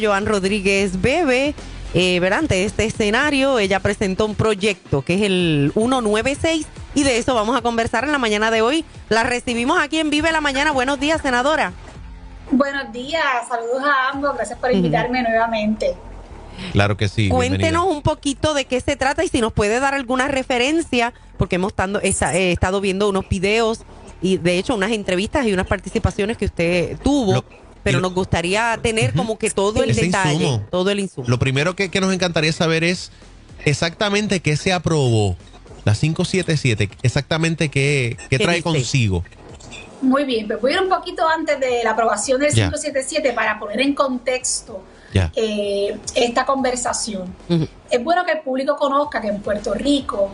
Joan Rodríguez Bebe, ¿verdad? Ante este escenario, ella presentó un proyecto que es el 196 y de eso vamos a conversar en la mañana de hoy. La recibimos aquí en Vive la Mañana. Buenos días, senadora. Buenos días, saludos a ambos, gracias por invitarme nuevamente. Claro que sí. Cuéntenos bienvenida. un poquito de qué se trata y si nos puede dar alguna referencia, porque hemos estado viendo unos videos y de hecho unas entrevistas y unas participaciones que usted tuvo, pero nos gustaría tener como que todo el detalle, insumo. todo el insumo. Lo primero que nos encantaría saber es exactamente qué se aprobó. La 577, exactamente qué trae dice? consigo. Muy bien, pues voy a ir un poquito antes de la aprobación del Ya. 577 para poner en contexto Ya. esta conversación. Ujú. Es bueno que el público conozca que en Puerto Rico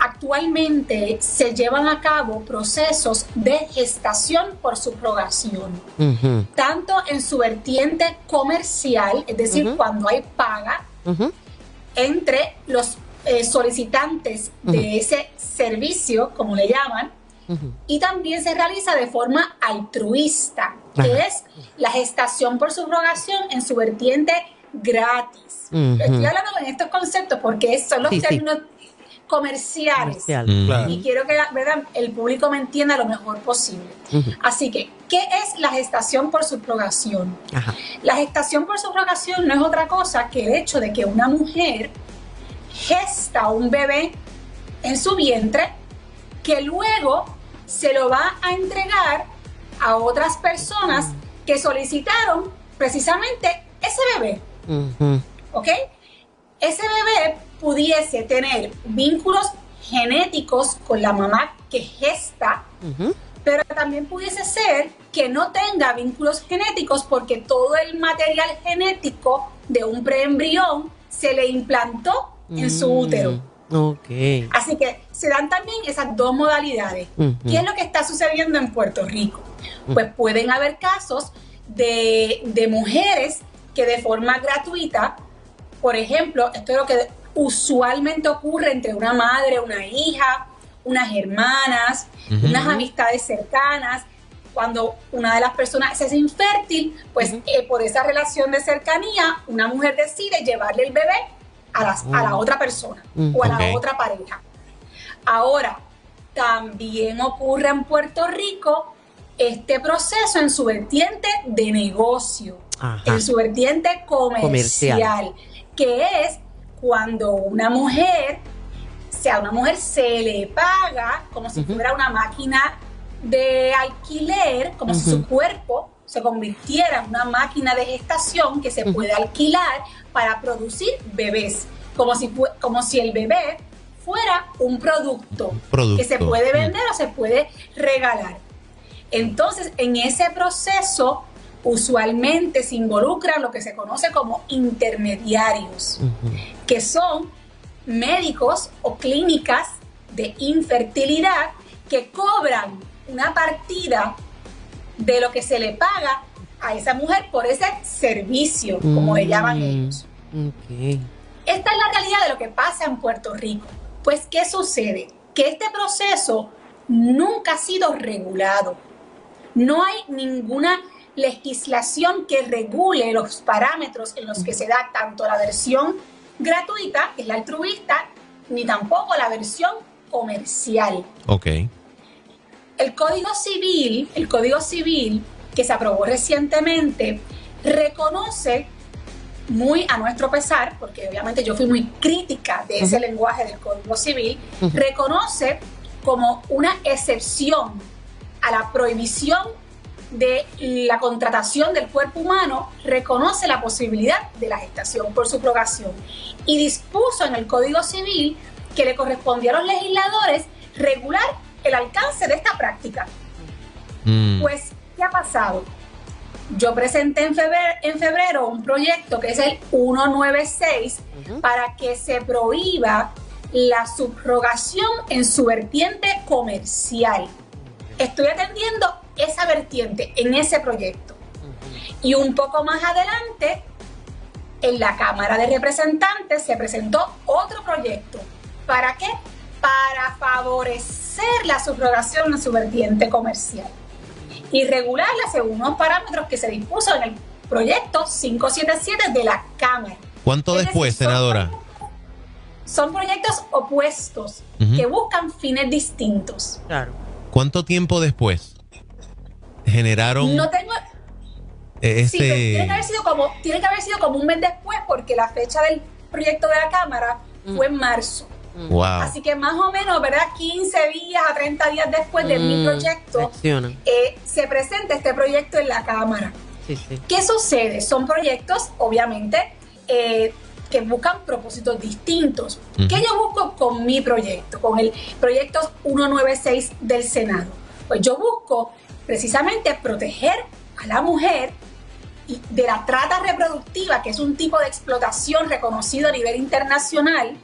actualmente se llevan a cabo procesos de gestación por subrogación, Ujú, tanto en su vertiente comercial, es decir, Ujú. cuando hay paga ujú, entre los solicitantes de ese servicio, como le llaman, ujú. y también se realiza de forma altruista, que Ajá. es la gestación por subrogación en su vertiente gratis. Ujú. Estoy hablando en estos conceptos porque son los Sí, sí. términos comerciales. Comercial. Claro. Y quiero que ¿verdad? El público me entienda lo mejor posible. Ujú. Así que, ¿qué es la gestación por subrogación? Ajá. La gestación por subrogación no es otra cosa que el hecho de que una mujer gesta un bebé en su vientre que luego se lo va a entregar a otras personas que solicitaron precisamente ese bebé, Ujú. ¿ok? Ese bebé pudiese tener vínculos genéticos con la mamá que gesta, Ujú. pero también pudiese ser que no tenga vínculos genéticos porque todo el material genético de un preembrión se le implantó en su útero. Ok. Así que se dan también esas dos modalidades. Ujú. ¿Qué es lo que está sucediendo en Puerto Rico? Pues pueden haber casos de mujeres que de forma gratuita, por ejemplo, esto es lo que usualmente ocurre entre una madre, una hija, unas hermanas, unas amistades cercanas. Cuando una de las personas se hace infértil, pues por esa relación de cercanía, una mujer decide llevarle el bebé a la otra persona o a la Ok. otra pareja. Ahora, también ocurre en Puerto Rico este proceso en su vertiente de negocio, Ajá. en su vertiente comercial, que es cuando una mujer se le paga como si fuera una máquina de alquiler, como si su cuerpo se convirtiera en una máquina de gestación que se puede alquilar para producir bebés, como si el bebé fuera un producto que se puede vender o se puede regalar. Entonces, en ese proceso, usualmente se involucran lo que se conoce como intermediarios, que son médicos o clínicas de infertilidad que cobran una partida de lo que se le paga a esa mujer por ese servicio, como le llaman ellos. Ok. Esta es la realidad de lo que pasa en Puerto Rico. Pues, ¿qué sucede? Que este proceso nunca ha sido regulado. No hay ninguna legislación que regule los parámetros en los que se da tanto la versión gratuita, que es la altruista, ni tampoco la versión comercial. Ok. El Código Civil que se aprobó recientemente reconoce, muy a nuestro pesar, porque obviamente yo fui muy crítica de ese lenguaje del Código Civil, reconoce como una excepción a la prohibición de la contratación del cuerpo humano, reconoce la posibilidad de la gestación por subrogación y dispuso en el Código Civil que le correspondía a los legisladores regular el alcance de esta práctica. Pues, ¿qué ha pasado? Yo presenté en febrero un proyecto que es el 196 para que se prohíba la subrogación en su vertiente comercial. Estoy atendiendo esa vertiente en ese proyecto. Y un poco más adelante, en la Cámara de Representantes se presentó otro proyecto. ¿Para qué? Para favorecer la subrogación en su vertiente comercial y regularla según unos parámetros que se dispuso en el proyecto 577 de la Cámara. ¿Cuánto después, senadora? Son proyectos opuestos que buscan fines distintos. Claro. ¿Cuánto tiempo después generaron? No tengo... Sí, pero tiene que haber sido como un mes después, porque la fecha del proyecto de la Cámara fue en marzo. Wow. Así que más o menos, ¿verdad? 15 días a 30 días después de mi proyecto, se presenta este proyecto en la Cámara. Sí, sí. ¿Qué sucede? Son proyectos, obviamente, que buscan propósitos distintos. ¿Qué yo busco con mi proyecto? Con el proyecto 196 del Senado. Pues yo busco precisamente proteger a la mujer de la trata reproductiva, que es un tipo de explotación reconocido a nivel internacional,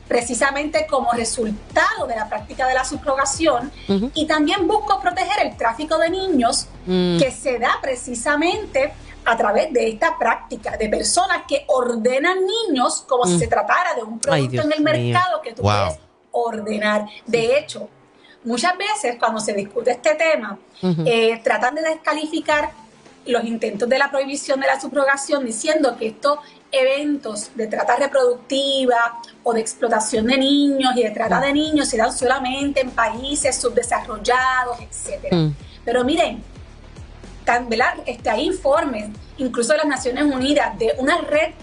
precisamente como resultado de la práctica de la subrogación, y también busco proteger el tráfico de niños que se da precisamente a través de esta práctica de personas que ordenan niños como si se tratara de un producto en el mercado que tú puedes ordenar. De hecho, muchas veces cuando se discute este tema, tratan de descalificar los intentos de la prohibición de la subrogación diciendo que estos eventos de trata reproductiva o de explotación de niños y de trata de niños se dan solamente en países subdesarrollados, etcétera. Pero miren, hay informes, incluso de las Naciones Unidas, de una red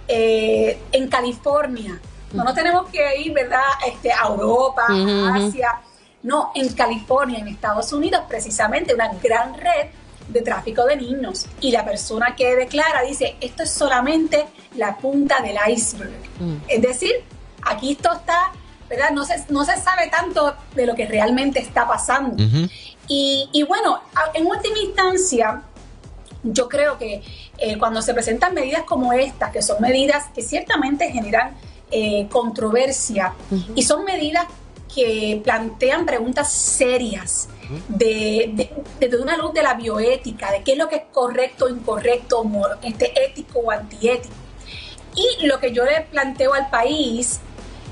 en California. No nos tenemos que ir, ¿verdad?, a Europa, a Asia. No, en California, en Estados Unidos, precisamente una gran red de tráfico de niños. Y la persona que declara dice, esto es solamente la punta del iceberg. Es decir, aquí esto está, ¿verdad? No se sabe tanto de lo que realmente está pasando. Y bueno, en última instancia, yo creo que cuando se presentan medidas como estas, que son medidas que ciertamente generan controversia, y son medidas que plantean preguntas serias desde una luz de la bioética, de qué es lo que es correcto o incorrecto, ético o antiético. Y lo que yo le planteo al país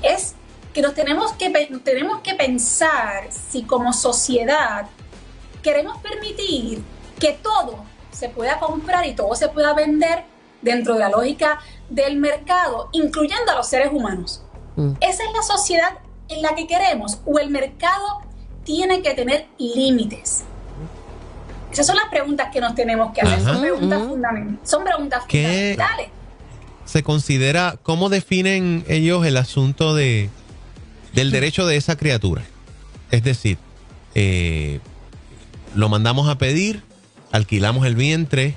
es que tenemos que pensar si como sociedad queremos permitir que todo se pueda comprar y todo se pueda vender dentro de la lógica del mercado, incluyendo a los seres humanos. Esa es la sociedad en la que queremos, o el mercado tiene que tener límites. Esas son las preguntas que nos tenemos que hacer. Son preguntas fundamentales. Se considera, ¿cómo definen ellos el asunto del derecho de esa criatura? Es decir, lo mandamos a pedir, alquilamos el vientre,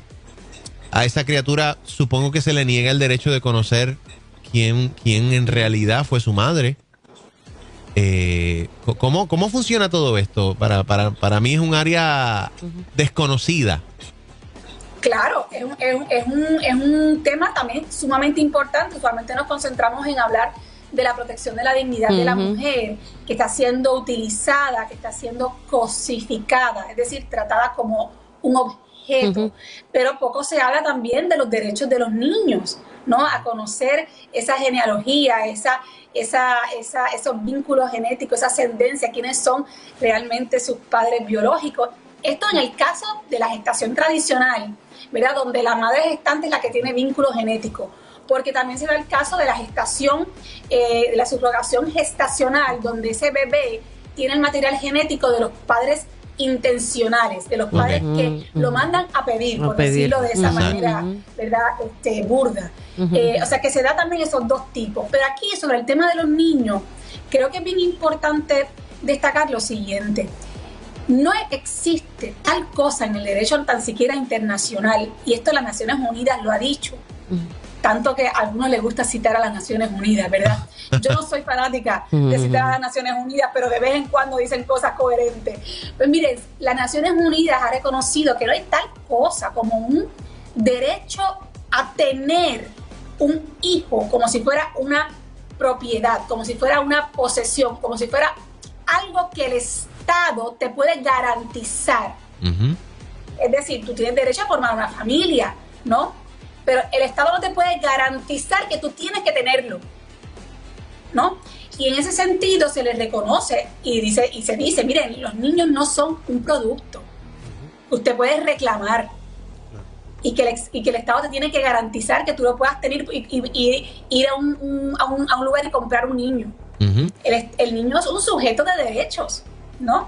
a esa criatura supongo que se le niega el derecho de conocer quién en realidad fue su madre. ¿Cómo funciona todo esto? Para mí es un área desconocida. Claro, es un tema también sumamente importante. Usualmente nos concentramos en hablar de la protección de la dignidad de la mujer, que está siendo utilizada, que está siendo cosificada, es decir, tratada como un objeto. Pero poco se habla también de los derechos de los niños, ¿no? A conocer esa genealogía, esos vínculos genéticos, esa ascendencia, quiénes son realmente sus padres biológicos. Esto en el caso de la gestación tradicional, ¿verdad?, donde la madre gestante es la que tiene vínculo genético, porque también se da el caso de la gestación, de la subrogación gestacional, donde ese bebé tiene el material genético de los padres intencionales, de los padres que lo mandan a pedir, por decirlo de esa manera, ¿verdad?, burda. O sea, que se da también esos dos tipos. Pero aquí, sobre el tema de los niños, creo que es bien importante destacar lo siguiente. No existe tal cosa en el derecho tan siquiera internacional, y esto las Naciones Unidas lo ha dicho, tanto que a algunos les gusta citar a las Naciones Unidas, ¿verdad? Yo no soy fanática de citar a las Naciones Unidas, pero de vez en cuando dicen cosas coherentes. Pues miren, las Naciones Unidas ha reconocido que no hay tal cosa como un derecho a tener un hijo como si fuera una propiedad, como si fuera una posesión, como si fuera algo que el Estado te puede garantizar. Es decir, tú tienes derecho a formar una familia, ¿no? Pero el Estado no te puede garantizar que tú tienes que tenerlo, ¿no? Y en ese sentido se les reconoce y se dice, miren, los niños no son un producto. Usted puede reclamar, y que el Estado te tiene que garantizar que tú lo puedas tener y ir a un lugar y comprar un niño. El niño es un sujeto de derechos, ¿no?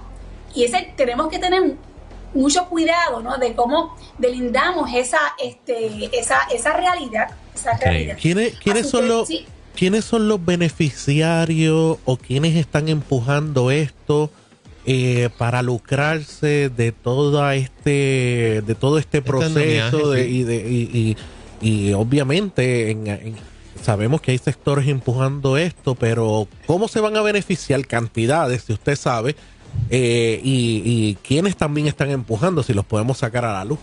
Y tenemos que tener mucho cuidado, ¿no? De cómo delindamos esa realidad. ¿Quiénes son los beneficiarios o quiénes están empujando esto para lucrarse de todo este proceso y obviamente sabemos que hay sectores empujando esto, pero ¿cómo se van a beneficiar? Cantidades, si usted sabe, y quiénes también están empujando, si los podemos sacar a la luz.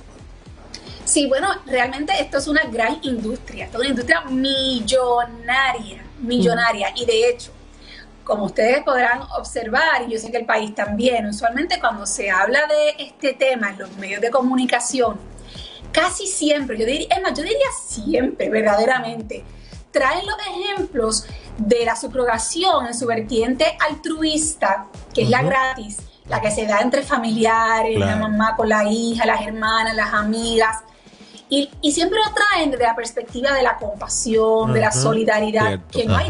Sí, bueno, realmente esto es una gran industria, esto es una industria millonaria, y de hecho, como ustedes podrán observar, y yo sé que el país también, usualmente cuando se habla de este tema en los medios de comunicación, casi siempre, yo diría siempre, verdaderamente, traen los ejemplos de la subrogación en su vertiente altruista, que es la gratis, la que se da entre familiares, la mamá con la hija, las hermanas, las amigas, y siempre lo traen desde la perspectiva de la compasión, de la solidaridad, que no hay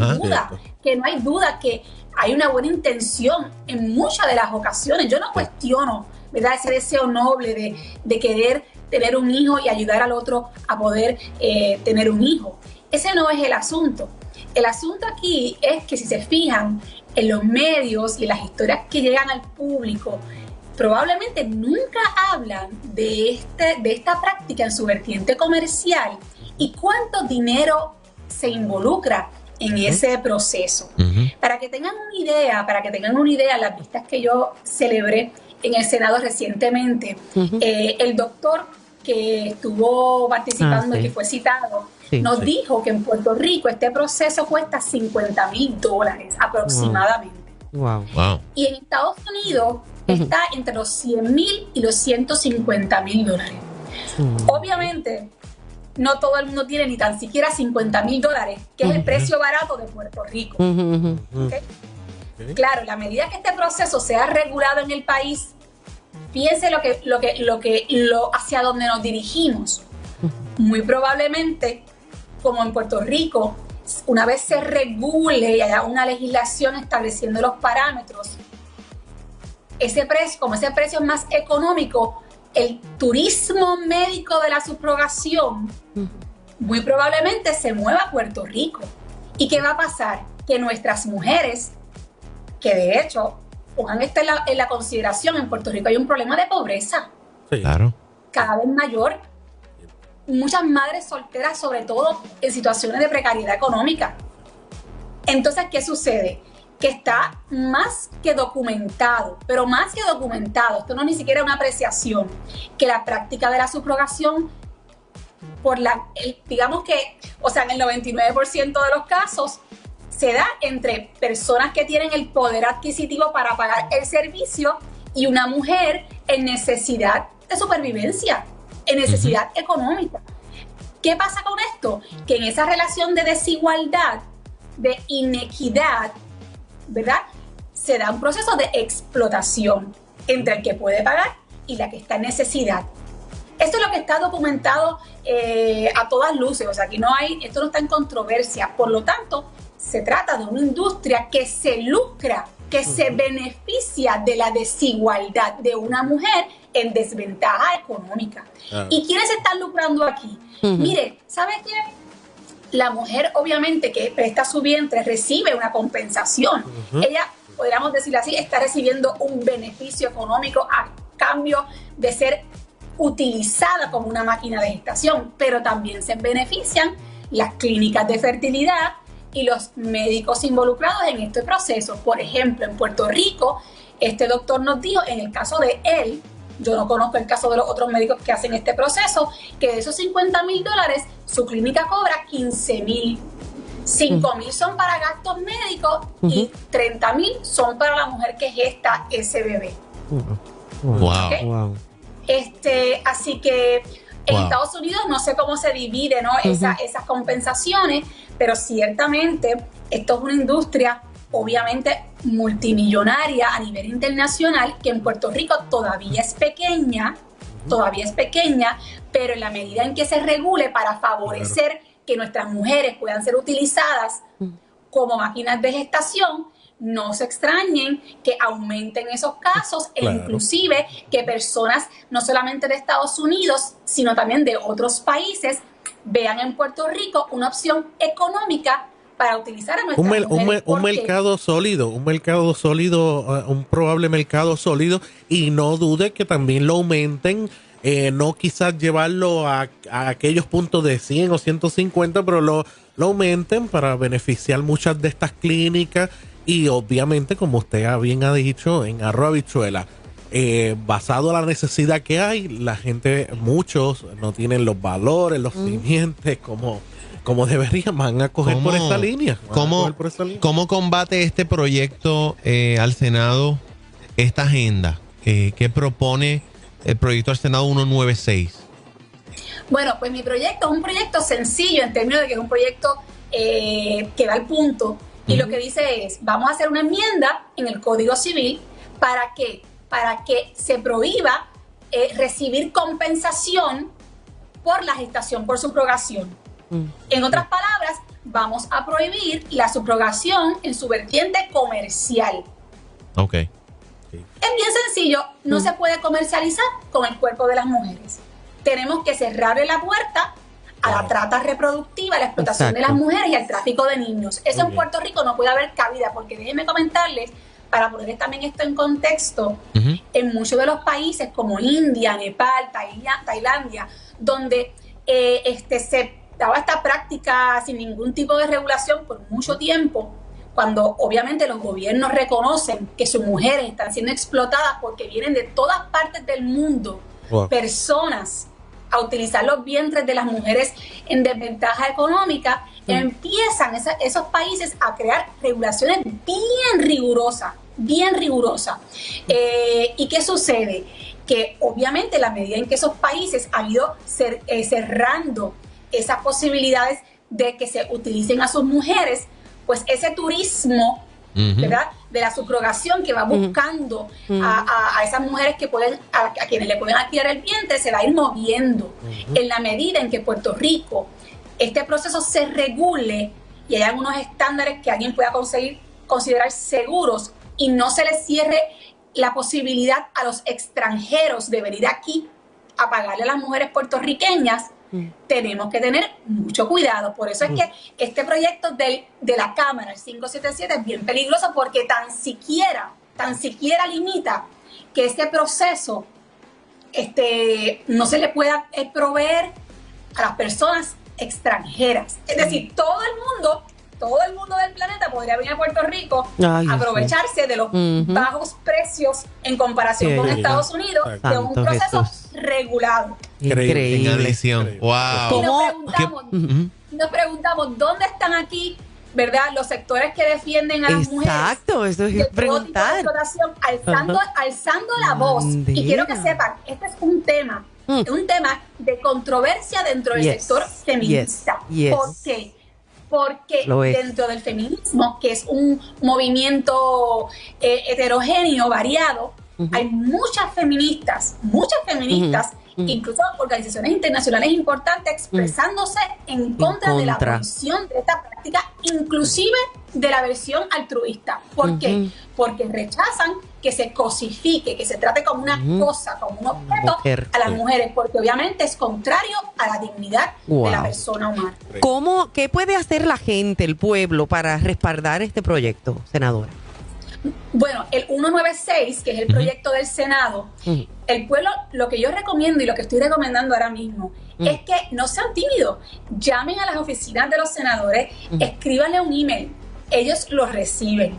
duda que hay una buena intención en muchas de las ocasiones. Yo no cuestiono, ¿verdad?, ese deseo noble de querer tener un hijo y ayudar al otro a poder tener un hijo. Ese no es el asunto. El asunto aquí es que si se fijan en los medios y en las historias que llegan al público, probablemente nunca hablan de esta práctica en su vertiente comercial y cuánto dinero se involucra en ese proceso. Para que tengan una idea, las vistas que yo celebré en el Senado recientemente, el doctor que estuvo participando y que fue citado, nos dijo que en Puerto Rico este proceso cuesta $50,000 aproximadamente. Wow. Y en Estados Unidos está entre los $100,000 y los $150,000. Obviamente, no todo el mundo tiene ni tan siquiera $50,000, que es el precio barato de Puerto Rico. ¿Okay? Claro, la medida que este proceso sea regulado en el país, piense hacia dónde nos dirigimos. Muy probablemente, como en Puerto Rico, una vez se regule y haya una legislación estableciendo los parámetros, como ese precio es más económico, el turismo médico de la subrogación muy probablemente se mueva a Puerto Rico. ¿Y qué va a pasar? Que nuestras mujeres, que de hecho, pongan esto en la consideración, en Puerto Rico hay un problema de pobreza. Sí. Claro. Cada vez mayor. Muchas madres solteras, sobre todo en situaciones de precariedad económica. Entonces, ¿qué sucede? Que está más que documentado, pero más que documentado, esto no es ni siquiera una apreciación, que la práctica de la subrogación, digamos que, o sea, en el 99% de los casos, se da entre personas que tienen el poder adquisitivo para pagar el servicio y una mujer en necesidad de supervivencia, en necesidad económica. ¿Qué pasa con esto? Que en esa relación de desigualdad, de inequidad, ¿verdad?, se da un proceso de explotación entre el que puede pagar y la que está en necesidad. Esto es lo que está documentado a todas luces, o sea, esto no está en controversia. Por lo tanto, se trata de una industria que se lucra, que se beneficia de la desigualdad de una mujer en desventaja económica. ¿Y quiénes están lucrando aquí? Mire, ¿sabe qué? La mujer, obviamente, que presta su vientre, recibe una compensación. Ella, podríamos decir así, está recibiendo un beneficio económico a cambio de ser utilizada como una máquina de gestación, pero también se benefician las clínicas de fertilidad y los médicos involucrados en este proceso. Por ejemplo, en Puerto Rico, este doctor nos dijo, en el caso de él, yo no conozco el caso de los otros médicos que hacen este proceso, que de esos $50,000, su clínica cobra $15,000. $5,000 son para gastos médicos y $30,000 son para la mujer que gesta ese bebé. ¿Okay? Así que en Estados Unidos no sé cómo se divide, ¿no?, esas compensaciones, pero ciertamente esto es una industria obviamente multimillonaria a nivel internacional, que en Puerto Rico todavía es pequeña, pero en la medida en que se regule para favorecer que nuestras mujeres puedan ser utilizadas como máquinas de gestación, no se extrañen que aumenten esos casos e inclusive que personas no solamente de Estados Unidos, sino también de otros países vean en Puerto Rico una opción económica para utilizar a nuestras mujeres. Un mercado sólido, un probable mercado sólido, y no dude que también lo aumenten, no quizás llevarlo a aquellos puntos de 100 o 150, pero lo aumenten para beneficiar muchas de estas clínicas y obviamente, como usted bien ha dicho, en arroz habichuela. Basado a la necesidad que hay, la gente, muchos no tienen los valores, los simientes como deberían, van a coger por esta línea. ¿Cómo combate este proyecto al Senado esta agenda? ¿Qué propone el proyecto al Senado 196? Bueno, pues mi proyecto es un proyecto sencillo en términos de que es un proyecto que va al punto, y lo que dice es, vamos a hacer una enmienda en el Código Civil para que se prohíba recibir compensación por la gestación por subrogación. En otras palabras, vamos a prohibir la subrogación en su vertiente comercial. Ok. Es bien sencillo, no se puede comercializar con el cuerpo de las mujeres. Tenemos que cerrarle la puerta a la trata reproductiva, a la explotación de las mujeres y al tráfico de niños. Eso en Puerto Rico no puede haber cabida, porque déjenme comentarles, para poner también esto en contexto, en muchos de los países como India, Nepal, Tailandia, donde se daba esta práctica sin ningún tipo de regulación por mucho tiempo, cuando obviamente los gobiernos reconocen que sus mujeres están siendo explotadas porque vienen de todas partes del mundo, personas a utilizar los vientres de las mujeres en desventaja económica, empiezan esos países a crear regulaciones bien rigurosas. ¿Y qué sucede? Que obviamente la medida en que esos países han ido cerrando esas posibilidades de que se utilicen a sus mujeres, pues ese turismo, ¿verdad?, de la subrogación que va buscando a esas mujeres que pueden, a quienes le pueden adquirir el vientre, se va a ir moviendo. En la medida en que Puerto Rico este proceso se regule y hay algunos estándares que alguien pueda considerar seguros y no se les cierre la posibilidad a los extranjeros de venir aquí a pagarle a las mujeres puertorriqueñas, tenemos que tener mucho cuidado. Por eso es que este proyecto de la Cámara, el 577, es bien peligroso, porque tan siquiera limita que este proceso no se le pueda proveer a las personas extranjeras. Es decir, todo el mundo del planeta podría venir a Puerto Rico a aprovecharse de los bajos precios en comparación con Estados Unidos, de un proceso regulado. Increíble. Wow. Y nos preguntamos ¿dónde están aquí, verdad, los sectores que defienden a las mujeres? Exacto, eso es preguntar. Alzando la voz. Y quiero que sepan, este es un tema de controversia dentro del sector feminista. ¿Por qué? Porque dentro del feminismo, que es un movimiento heterogéneo, variado, hay muchas feministas, incluso organizaciones internacionales importantes, expresándose en contra de la abolición de esta práctica, inclusive de la versión altruista. ¿Por qué? Porque rechazan que se cosifique, que se trate como una cosa, como un objeto a las mujeres, porque obviamente es contrario a la dignidad de la persona humana. ¿Qué puede hacer la gente, el pueblo, para respaldar este proyecto, senadora? Bueno, el 196, que es el proyecto del Senado, el pueblo, lo que yo recomiendo y lo que estoy recomendando ahora mismo es que no sean tímidos, llamen a las oficinas de los senadores, escríbanle un email, ellos lo reciben.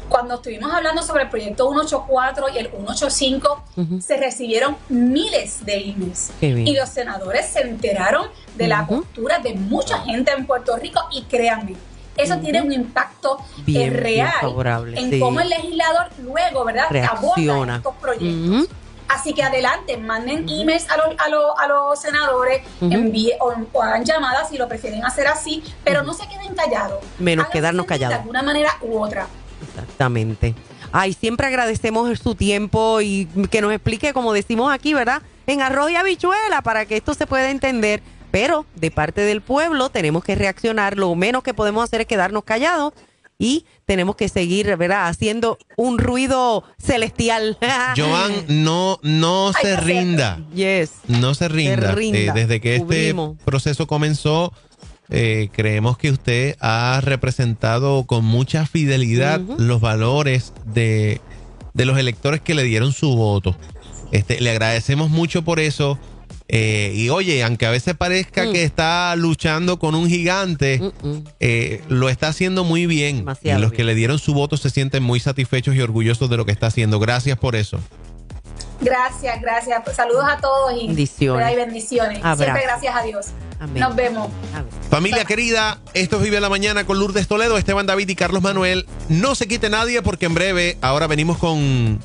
Cuando estuvimos hablando sobre el proyecto 184 y el 185, se recibieron miles de emails. Y los senadores se enteraron de la postura de mucha gente en Puerto Rico, y créanme, eso tiene un impacto real en cómo el legislador luego, ¿verdad?, aborda estos proyectos. Así que adelante, manden emails a los senadores, o hagan llamadas si lo prefieren hacer así, pero no se queden callados. Menos quedarnos callados. De alguna manera u otra. Exactamente. Ay, siempre agradecemos su tiempo y que nos explique, como decimos aquí, ¿verdad?, en arroz y habichuela para que esto se pueda entender. Pero de parte del pueblo tenemos que reaccionar. Lo menos que podemos hacer es quedarnos callados y tenemos que seguir, ¿verdad?, haciendo un ruido celestial. Joan, no se rinda. Yes. No se rinda. Desde que este proceso comenzó, creemos que usted ha representado con mucha fidelidad los valores de los electores que le dieron su voto. Le agradecemos mucho por eso. Y oye, aunque a veces parezca que está luchando con un gigante, lo está haciendo muy bien. Demasiado y los bien. que le dieron su voto se sienten muy satisfechos y orgullosos de lo que está haciendo. Gracias por eso. Gracias. Saludos a todos y bendiciones. Bendiciones. Siempre gracias a Dios. Amén. Nos vemos. Familia querida, esto es Vive la Mañana con Lourdes Toledo, Esteban David y Carlos Manuel. No se quite nadie porque en breve ahora venimos con